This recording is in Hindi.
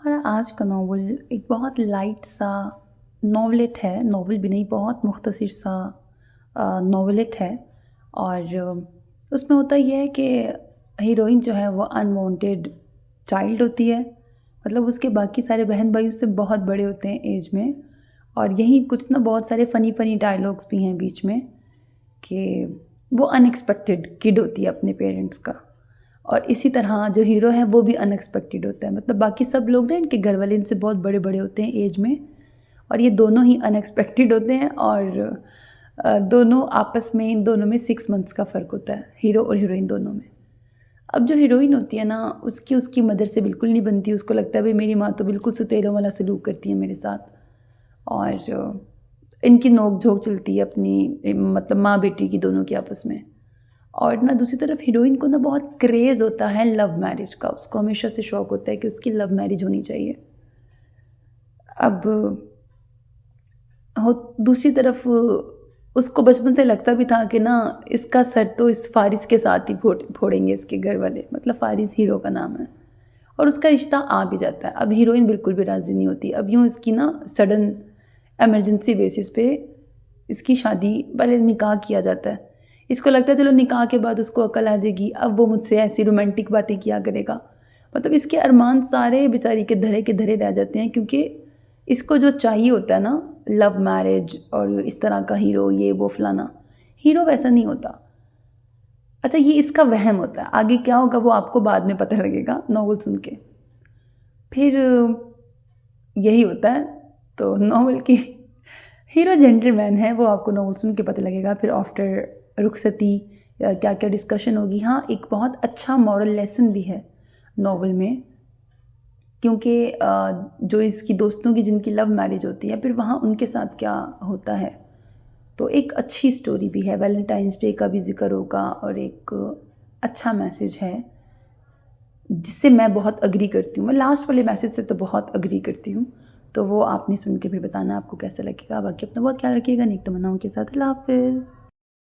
हमारा आज का नॉवल एक बहुत लाइट सा नॉवलेट है, नॉवल भी नहीं, बहुत मुख्तसर सा नॉवलेट है। और उसमें होता ये है कि हीरोइन जो है वो अनवांटेड चाइल्ड होती है। मतलब उसके बाकी सारे बहन भाई उससे बहुत बड़े होते हैं एज में। और यही कुछ ना बहुत सारे फ़नी फ़नी डायलॉग्स भी हैं बीच में कि वो अनएक्सपेक्टेड किड होती है अपने पेरेंट्स का। और इसी तरह जो हीरो है वो भी अनएक्सपेक्टेड होता है। मतलब बाकी सब लोग ना, इनके घर वाले इनसे बहुत बड़े बड़े होते हैं एज में, और ये दोनों ही अनएक्सपेक्टेड होते हैं। और दोनों आपस में, इन दोनों में 6 मंथ्स का फ़र्क होता है, हीरो और हीरोइन दोनों में। अब जो हीरोइन होती है ना, उसकी मदर से बिल्कुल नहीं बनती। उसको लगता है भाई मेरी माँ तो बिल्कुल सुतेलों वाला सलूक करती है मेरे साथ। और इनकी नोक झोंक चलती है अपनी, मतलब माँ बेटी की, दोनों की आपस में। और ना दूसरी तरफ हीरोइन को ना बहुत क्रेज़ होता है लव मैरिज का। उसको हमेशा से शौक़ होता है कि उसकी लव मैरिज होनी चाहिए। अब हो दूसरी तरफ उसको बचपन से लगता भी था कि ना इसका सर तो इस फ़ारिस के साथ ही फोड़ेंगे इसके घर वाले। मतलब फ़ारिस हीरो का नाम है। और उसका रिश्ता आ भी जाता है। अब हीरोइन बिल्कुल भी राज़ी नहीं होती। अब यूँ इसकी ना सडन इमरजेंसी बेसिस पे इसकी शादी, पहले निकाह किया जाता है। इसको लगता है चलो निकाह के बाद उसको अकल आ जाएगी, अब वो मुझसे ऐसी रोमांटिक बातें किया करेगा। मतलब इसके अरमान सारे बेचारी के धरे रह जाते हैं, क्योंकि इसको जो चाहिए होता है ना, लव मैरिज और इस तरह का हीरो, ये वो फलाना, हीरो वैसा नहीं होता। अच्छा, ये इसका वहम होता है। आगे क्या होगा वो आपको बाद में पता लगेगा नॉवल सुन के। फिर यही होता है। तो नॉवल की हीरो जेंटलमैन है, वो आपको नॉवल सुन के पता लगेगा। फिर आफ्टर रुखसती क्या क्या डिस्कशन होगी। हाँ, एक बहुत अच्छा मॉरल लेसन भी है नॉवल में, क्योंकि जो इसकी दोस्तों की जिनकी लव मैरिज होती है, फिर वहाँ उनके साथ क्या होता है। तो एक अच्छी स्टोरी भी है। वैलेंटाइंस डे का भी जिक्र होगा और एक अच्छा मैसेज है जिससे मैं बहुत अग्री करती हूँ। मैं लास्ट वाले मैसेज से तो बहुत अग्री करती हूँ। तो वो आपने सुन के फिर बताना आपको कैसा लगेगा। बाकी अपना बहुत ख्याल रखिएगा। नेक तमन्नाओं के साथ अल्लाह हाफ़िज़।